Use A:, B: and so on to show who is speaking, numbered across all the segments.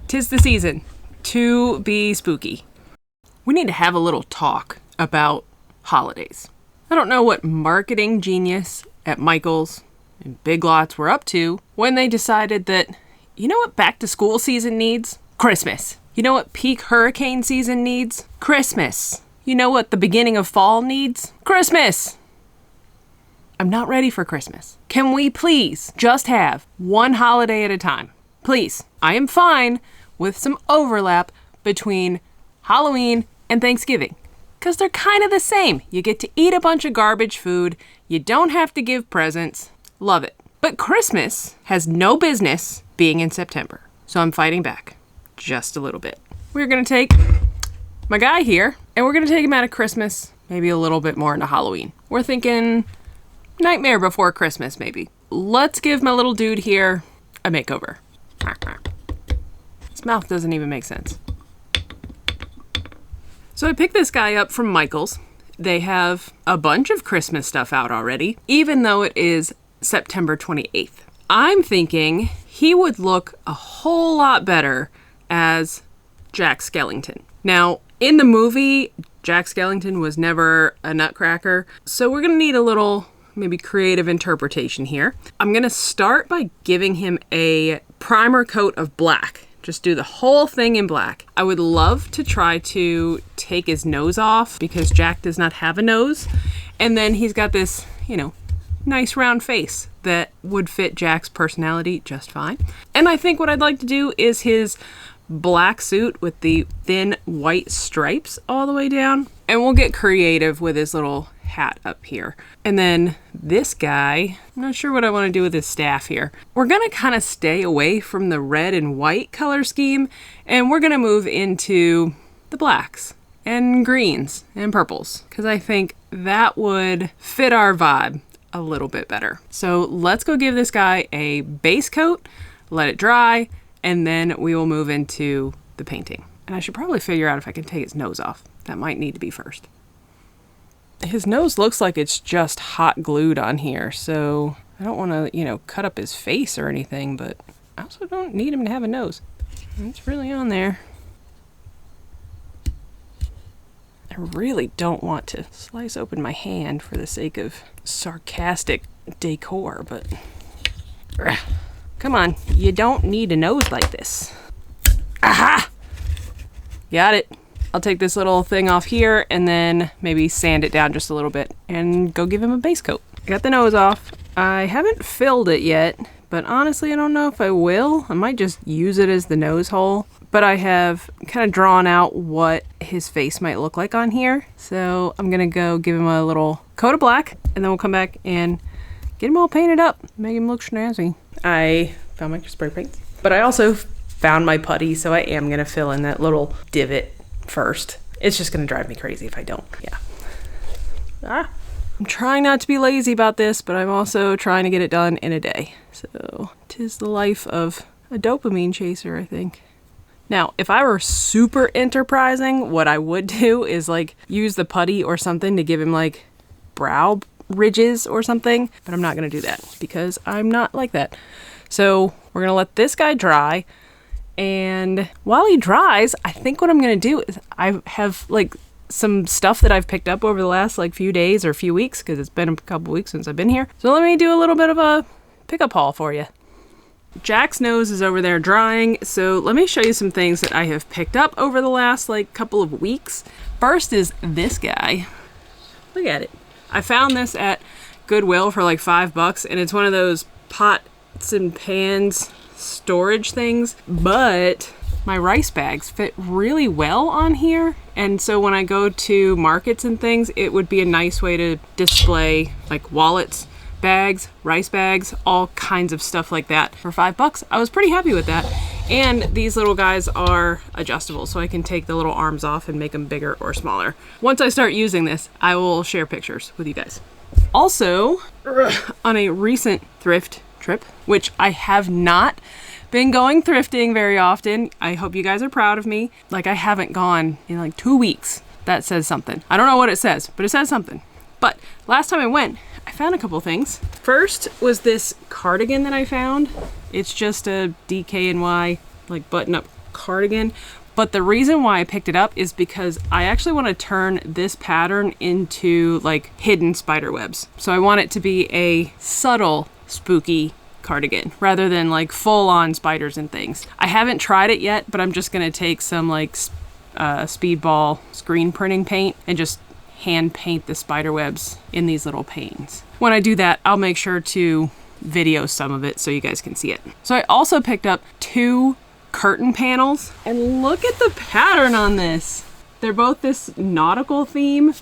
A: 'Tis the season to be spooky. We need to have a little talk about holidays. I don't know what marketing genius at Michael's and Big Lots were up to when they decided that, you know what back to school season needs? Christmas. You know what peak hurricane season needs? Christmas. You know what the beginning of fall needs? Christmas. I'm not ready for Christmas. Can we please just have one holiday at a time? Please. I am fine with some overlap between Halloween and Thanksgiving, because they're kind of the same. You get to eat a bunch of garbage food. You don't have to give presents. Love it. But Christmas has no business being in September. So I'm fighting back just a little bit. We're going to take my guy here and we're going to take him out of Christmas, maybe a little bit more into Halloween. We're thinking Nightmare Before Christmas, maybe. Let's give my little dude here a makeover. His mouth doesn't even make sense. So I picked this guy up from Michael's. They have a bunch of Christmas stuff out already, even though it is September 28th. I'm thinking he would look a whole lot better as Jack Skellington. Now, in the movie, Jack Skellington was never a nutcracker, so we're gonna need a little maybe creative interpretation here. I'm gonna start by giving him a primer coat of black. Just do the whole thing in black. I would love to try to take his nose off because Jack does not have a nose. And then he's got this, nice round face that would fit Jack's personality just fine. And I think what I'd like to do is his black suit with the thin white stripes all the way down. And we'll get creative with his little hat up here. And then this guy, I'm not sure what I want to do with his staff here. We're going to kind of stay away from the red and white color scheme, and we're going to move into the blacks and greens and purples, because I think that would fit our vibe a little bit better. So let's go give this guy a base coat, let it dry, and then we will move into the painting. And I should probably figure out if I can take his nose off. That might need to be first. His nose looks like it's just hot glued on here, so I don't want to, cut up his face or anything, but I also don't need him to have a nose. It's really on there. I really don't want to slice open my hand for the sake of sarcastic decor, but come on, you don't need a nose like this. Aha! Got it. I'll take this little thing off here and then maybe sand it down just a little bit and go give him a base coat. I got the nose off. I haven't filled it yet, but honestly, I don't know if I will. I might just use it as the nose hole, but I have kind of drawn out what his face might look like on here. So I'm gonna go give him a little coat of black and then we'll come back and get him all painted up, make him look snazzy. I found my spray paints, but I also found my putty, so I am gonna fill in that little divot first. It's just gonna drive me crazy if I don't. Yeah. I'm trying not to be lazy about this, but I'm also trying to get it done in a day. So 'tis the life of a dopamine chaser, I think. Now, if I were super enterprising, what I would do is use the putty or something to give him brow ridges or something, but I'm not gonna do that because I'm not like that. So we're gonna let this guy dry. And while he dries, I think what I'm going to do is I have some stuff that I've picked up over the last few days or few weeks, because it's been a couple weeks since I've been here. So let me do a little bit of a pickup haul for you. Jack's nose is over there drying. So let me show you some things that I have picked up over the last couple of weeks. First is this guy. Look at it. I found this at Goodwill for $5, and it's one of those pots and pans storage things, but my rice bags fit really well on here, and so when I go to markets and things, it would be a nice way to display wallets, bags, rice bags, all kinds of stuff like that for $5. I was pretty happy with that. And these little guys are adjustable, so I can take the little arms off and make them bigger or smaller. Once I start using this, I will share pictures with you guys. Also, on a recent thrift trip, which I have not been going thrifting very often. I hope you guys are proud of me. I haven't gone in 2 weeks. That says something. I don't know what it says, but it says something. But last time I went, I found a couple things. First was this cardigan that I found. It's just a DKNY button-up cardigan. But the reason why I picked it up is because I actually want to turn this pattern into like hidden spider webs. So I want it to be a subtle spooky cardigan rather than like full on spiders and things. I haven't tried it yet, but I'm just going to take some like speedball screen printing paint and just hand paint the spider webs in these little panes. When I do that, I'll make sure to video some of it so you guys can see it. So I also picked up 2 curtain panels, and look at the pattern on this. They're both this nautical theme.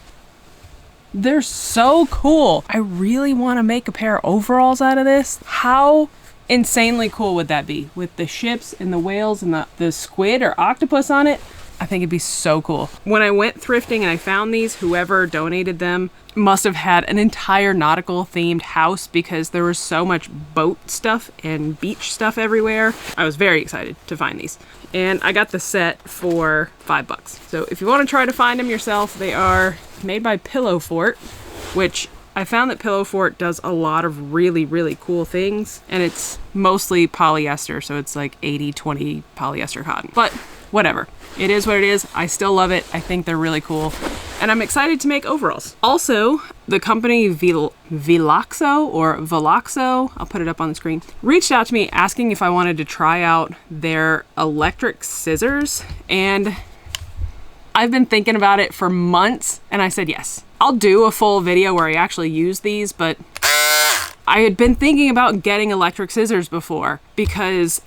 A: They're so cool. I really want to make a pair of overalls out of this. How insanely cool would that be with the ships and the whales and the squid or octopus on it? I think it'd be so cool. When I went thrifting and I found these, whoever donated them must have had an entire nautical themed house because there was so much boat stuff and beach stuff everywhere. I was very excited to find these. And I got the set for $5. So if you want to try to find them yourself, they are made by Pillow Fort, which I found that Pillow Fort does a lot of really, really cool things. And it's mostly polyester, so it's like 80-20 polyester cotton. But whatever. It is what it is. I still love it. I think they're really cool. And I'm excited to make overalls. Also, the company Veloxo, I'll put it up on the screen, reached out to me asking if I wanted to try out their electric scissors. And I've been thinking about it for months and I said yes. I'll do a full video where I actually use these, but I had been thinking about getting electric scissors before because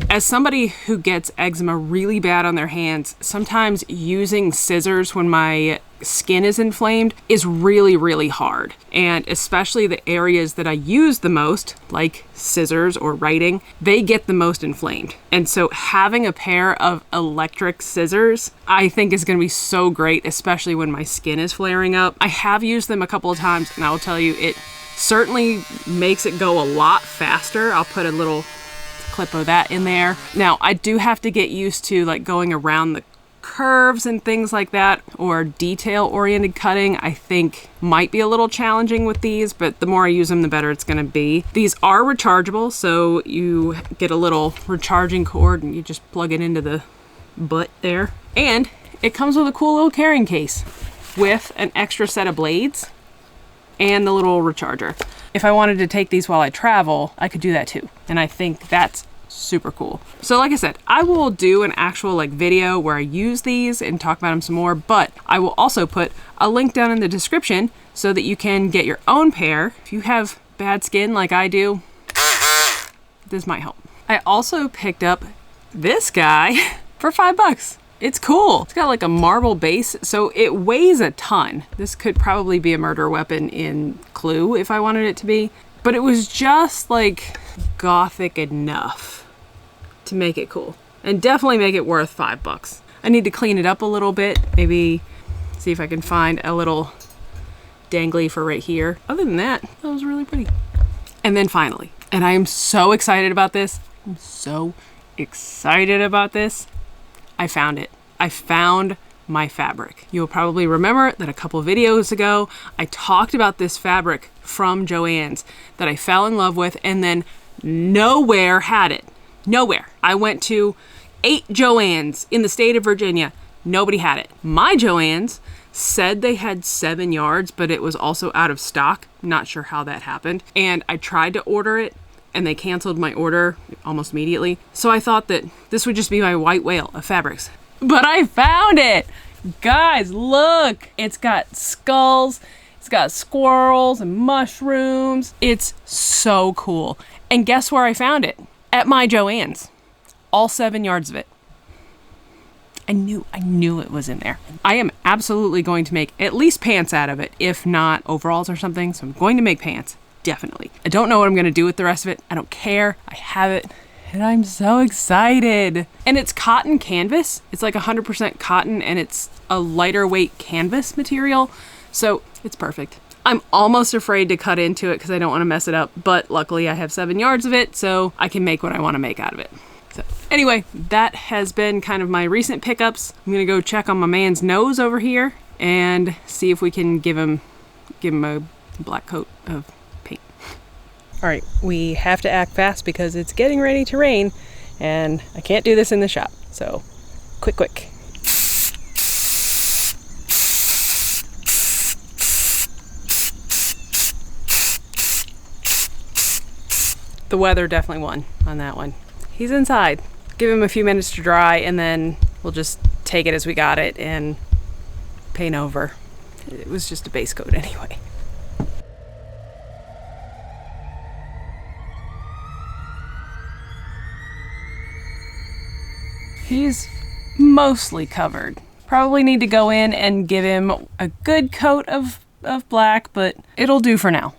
A: as somebody who gets eczema really bad on their hands, sometimes using scissors when my skin is inflamed is really, really hard. And especially the areas that I use the most, like scissors or writing, they get the most inflamed. And so having a pair of electric scissors, I think is going to be so great, especially when my skin is flaring up. I have used them a couple of times and I'll tell you, it certainly makes it go a lot faster. I'll put a little clip of that in there. Now, I do have to get used to like going around the curves and things like that, or detail-oriented cutting, I think might be a little challenging with these, but the more I use them, the better it's going to be. These are rechargeable, so you get a little recharging cord and you just plug it into the butt there. And it comes with a cool little carrying case with an extra set of blades and the little recharger. If I wanted to take these while I travel, I could do that too. And I think that's super cool. So like I said, I will do an actual like video where I use these and talk about them some more, but I will also put a link down in the description so that you can get your own pair. If you have bad skin like I do, this might help. I also picked up this guy for $5. It's cool. It's got like a marble base, so it weighs a ton. This could probably be a murder weapon in Clue if I wanted it to be, but it was just like gothic enough to make it cool and definitely make it worth $5. I need to clean it up a little bit, maybe see if I can find a little dangly for right here. Other than that, that was really pretty. And then finally, and I am so excited about this, I'm so excited about this, I found it. I found my fabric. You'll probably remember that a couple videos ago, I talked about this fabric from Joann's that I fell in love with and then nowhere had it. Nowhere. I went to 8 Joann's in the state of Virginia. Nobody had it. My Joann's said they had 7 yards, but it was also out of stock. Not sure how that happened. And I tried to order it and they canceled my order almost immediately. So I thought that this would just be my white whale of fabrics. But I found it! Guys, look! It's got skulls, it's got squirrels and mushrooms. It's so cool. And guess where I found it? At my Joann's. All 7 yards of it. I knew it was in there. I am absolutely going to make at least pants out of it, if not overalls or something. So I'm going to make pants. Definitely. I don't know what I'm going to do with the rest of it. I don't care. I have it. And I'm so excited. And it's cotton canvas. It's like 100% cotton and it's a lighter weight canvas material. So it's perfect. I'm almost afraid to cut into it because I don't want to mess it up. But luckily I have 7 yards of it, so I can make what I want to make out of it. So anyway, that has been kind of my recent pickups. I'm going to go check on my man's nose over here and see if we can give him a black coat of paint. All right, we have to act fast because it's getting ready to rain and I can't do this in the shop. So quick. The weather definitely won on that one. He's inside. Give him a few minutes to dry, and then we'll just take it as we got it and paint over. It was just a base coat anyway. He's mostly covered. Probably need to go in and give him a good coat of black, but it'll do for now.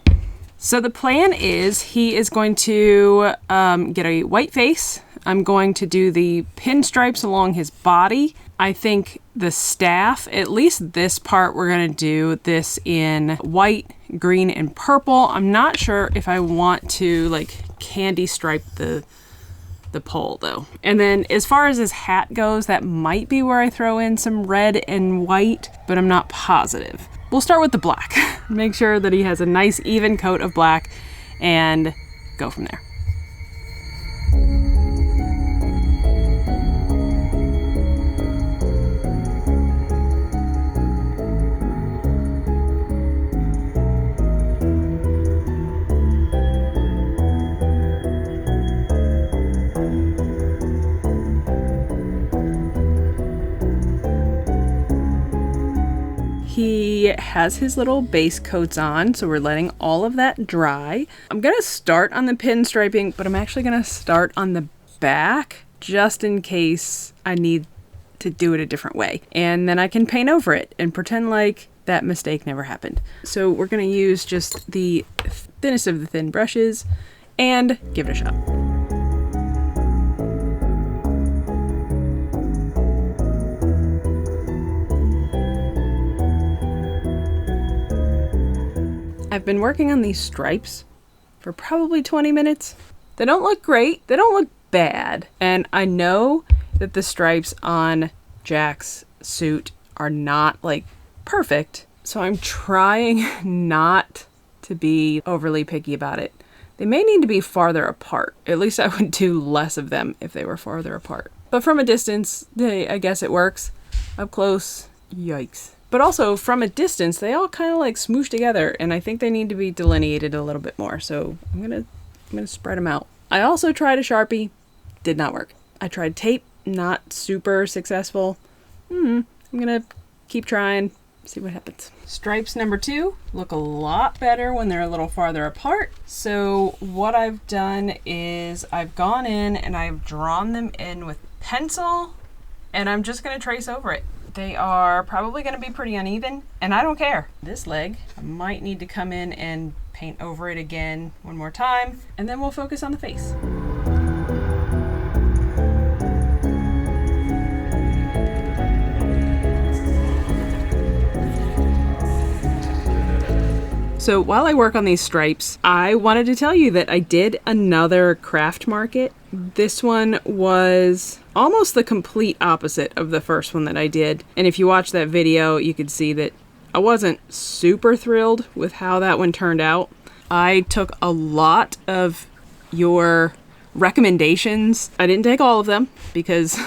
A: So the plan is he is going to get a white face. I'm going to do the pinstripes along his body. I think the staff, at least this part, we're going to do this in white, green, and purple. I'm not sure if I want to like candy stripe the pole though. And then as far as his hat goes, that might be where I throw in some red and white, but I'm not positive. We'll start with the black. Make sure that he has a nice even coat of black and go from there. He has his little base coats on, so we're letting all of that dry. I'm going to start on the pinstriping, but I'm actually going to start on the back just in case I need to do it a different way. And then I can paint over it and pretend like that mistake never happened. So we're going to use just the thinnest of the thin brushes and give it a shot. I've been working on these stripes for probably 20 minutes. They don't look great. They don't look bad. And I know that the stripes on Jack's suit are not like perfect. So I'm trying not to be overly picky about it. They may need to be farther apart. At least I would do less of them if they were farther apart. But from a distance, I guess it works. Up close, yikes. But also, from a distance, they all kind of like smoosh together, and I think they need to be delineated a little bit more. So I'm gonna spread them out. I also tried a Sharpie, did not work. I tried tape, not super successful. I'm gonna keep trying, see what happens. Stripes number 2 look a lot better when they're a little farther apart. So what I've done is I've gone in and I've drawn them in with pencil, and I'm just gonna trace over it. They are probably going to be pretty uneven, and I don't care. This leg, I might need to come in and paint over it again one more time, and then we'll focus on the face. So while I work on these stripes, I wanted to tell you that I did another craft market. This one was almost the complete opposite of the first one that I did. And if you watch that video, you could see that I wasn't super thrilled with how that one turned out. I took a lot of your recommendations. I didn't take all of them because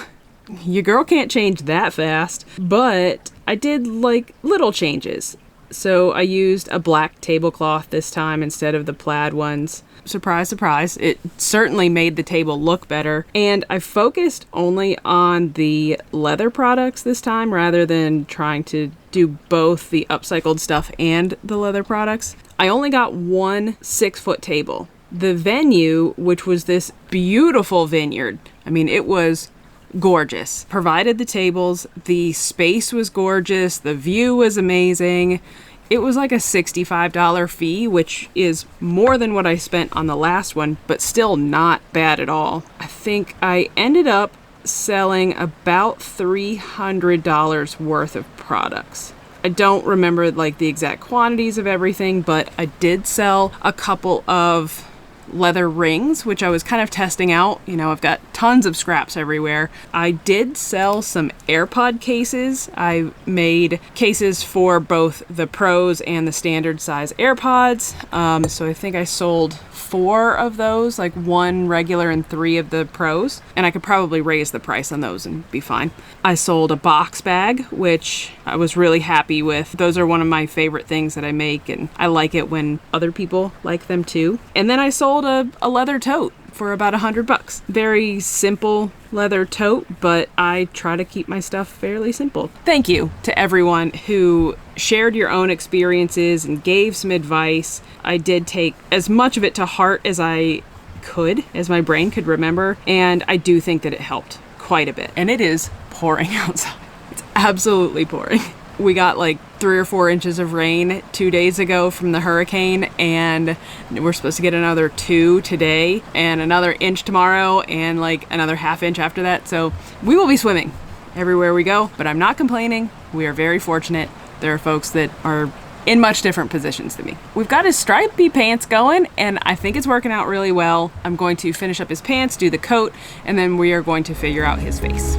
A: your girl can't change that fast, but I did like little changes. So I used a black tablecloth this time instead of the plaid ones. Surprise, surprise. It certainly made the table look better. And I focused only on the leather products this time rather than trying to do both the upcycled stuff and the leather products. I only got one 6-foot table. The venue, which was this beautiful vineyard, I mean, it was gorgeous. Provided the tables, the space was gorgeous, the view was amazing. It was like a $65 fee, which is more than what I spent on the last one, but still not bad at all. I think I ended up selling about $300 worth of products. I don't remember like the exact quantities of everything, but I did sell a couple of leather rings, which I was kind of testing out. You know, I've got tons of scraps everywhere. I did sell some AirPod cases. I made cases for both the Pros and the standard size AirPods. So I think I sold 4 of those, like 1 regular and 3 of the Pros, and I could probably raise the price on those and be fine. I sold a box bag, which I was really happy with. Those are one of my favorite things that I make, and I like it when other people like them too. And then I sold a leather tote for about $100. Very simple leather tote, but I try to keep my stuff fairly simple. Thank you to everyone who shared your own experiences and gave some advice. I did take as much of it to heart as I could, as my brain could remember, and I do think that it helped quite a bit. And it is pouring outside. It's absolutely pouring. We got like 3 or 4 inches of rain 2 days ago from the hurricane, and we're supposed to get another 2 today and another inch tomorrow and like another ½ inch after that. So we will be swimming everywhere we go, but I'm not complaining. We are very fortunate. There are folks that are in much different positions than me. We've got his stripy pants going, and I think it's working out really well. I'm going to finish up his pants, do the coat, and then we are going to figure out his face.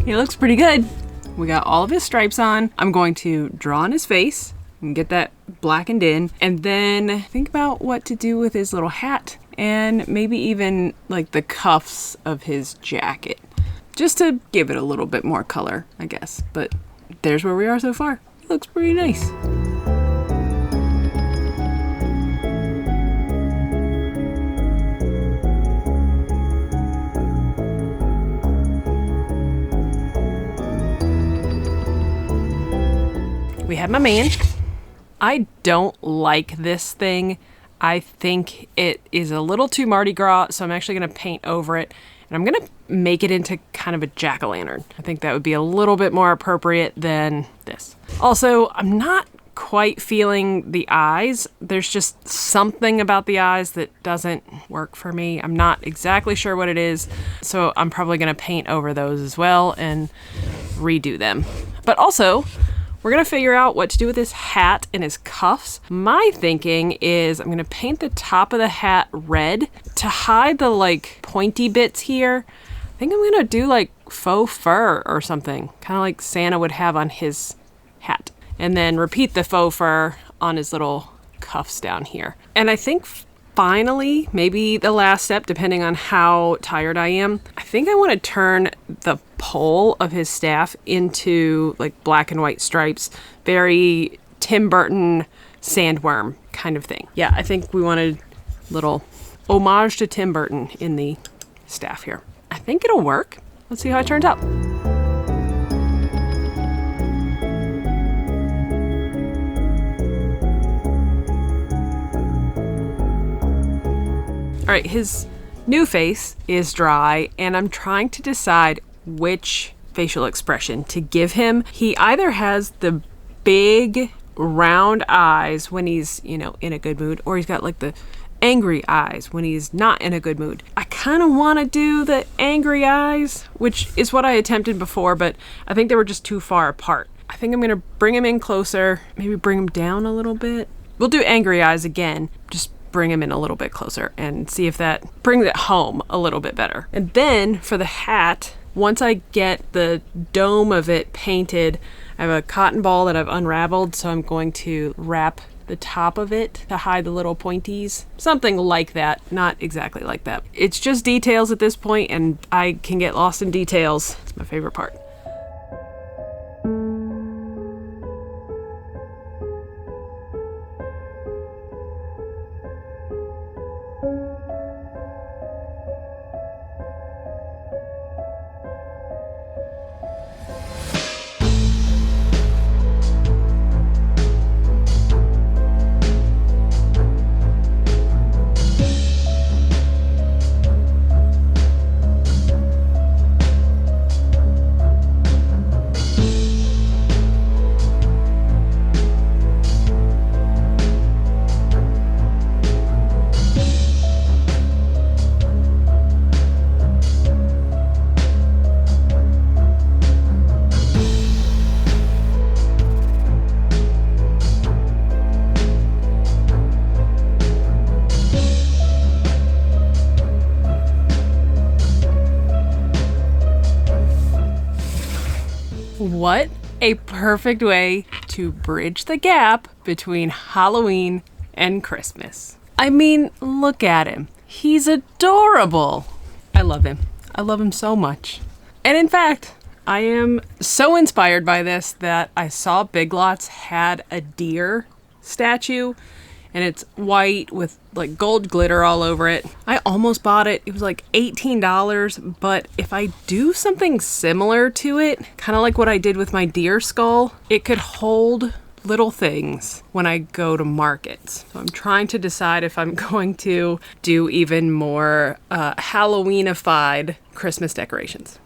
A: He looks pretty good. We got all of his stripes on. I'm going to draw on his face and get that blackened in, and then think about what to do with his little hat and maybe even like the cuffs of his jacket, just to give it a little bit more color, I guess. But there's where we are so far. It looks pretty nice. We have my man. I don't like this thing. I think it is a little too Mardi Gras, so I'm actually going to paint over it. And I'm going to make it into kind of a jack-o'-lantern. I think that would be a little bit more appropriate than this. Also, I'm not quite feeling the eyes. There's just something about the eyes that doesn't work for me. I'm not exactly sure what it is, so I'm probably going to paint over those as well and redo them. But also, we're going to figure out what to do with his hat and his cuffs. My thinking is I'm going to paint the top of the hat red to hide the like pointy bits here. I think I'm going to do like faux fur or something, kind of like Santa would have on his hat. And then repeat the faux fur on his little cuffs down here. And I think finally, maybe the last step, depending on how tired I am, I think I want to turn the pole of his staff into like black and white stripes. Very Tim Burton sandworm kind of thing. Yeah, I think we wanted a little homage to Tim Burton in the staff here. I think it'll work. Let's see how it turns out. All right, his new face is dry, and I'm trying to decide which facial expression to give him. He either has the big round eyes when he's, you know, in a good mood, or he's got like the angry eyes when he's not in a good mood. I kind of want to do the angry eyes, which is what I attempted before, but I think they were just too far apart. I think I'm going to bring him in closer, maybe bring him down a little bit. We'll do angry eyes again, just bring him in a little bit closer and see if that brings it home a little bit better. And then for the hat, once I get the dome of it painted, I have a cotton ball that I've unraveled, so I'm going to wrap the top of it to hide the little pointies. Something like that, not exactly like that. It's just details at this point, and I can get lost in details. It's my favorite part. what a perfect way to bridge the gap between Halloween and Christmas. I mean, look at him. He's adorable. I love him. I love him so much. And in fact, I am so inspired by this that I saw Big Lots had a deer statue, and it's white with like gold glitter all over it. I almost bought it. It was like $18, but if I do something similar to it, kind of like what I did with my deer skull, it could hold little things when I go to markets. So I'm trying to decide if I'm going to do even more Halloween-ified Christmas decorations.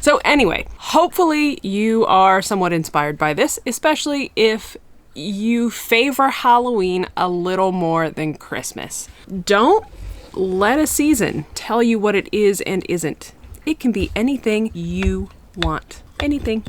A: So anyway, hopefully you are somewhat inspired by this, especially if you favor Halloween a little more than Christmas. Don't let a season tell you what it is and isn't. It can be anything you want. Anything.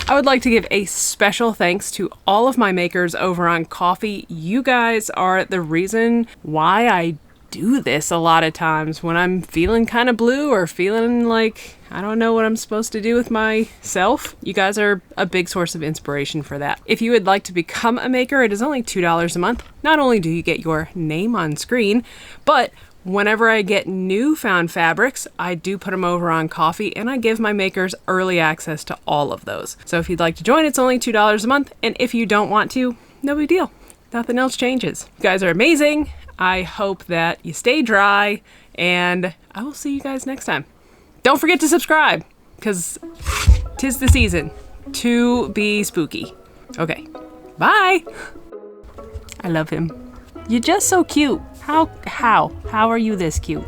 A: I would like to give a special thanks to all of my makers over on Ko-fi. You guys are the reason why I do this a lot of times when I'm feeling kind of blue or feeling like I don't know what I'm supposed to do with myself. You guys are a big source of inspiration for that. If you would like to become a maker, it is only $2 a month. Not only do you get your name on screen, but whenever I get newfound fabrics, I do put them over on Ko-fi, and I give my makers early access to all of those. So if you'd like to join, it's only $2 a month, and if you don't want to, no big deal. Nothing else changes. You guys are amazing. I hope that you stay dry, and I will see you guys next time. Don't forget to subscribe, because 'tis the season to be spooky. Okay, bye. I love him. You're just so cute. How are you this cute?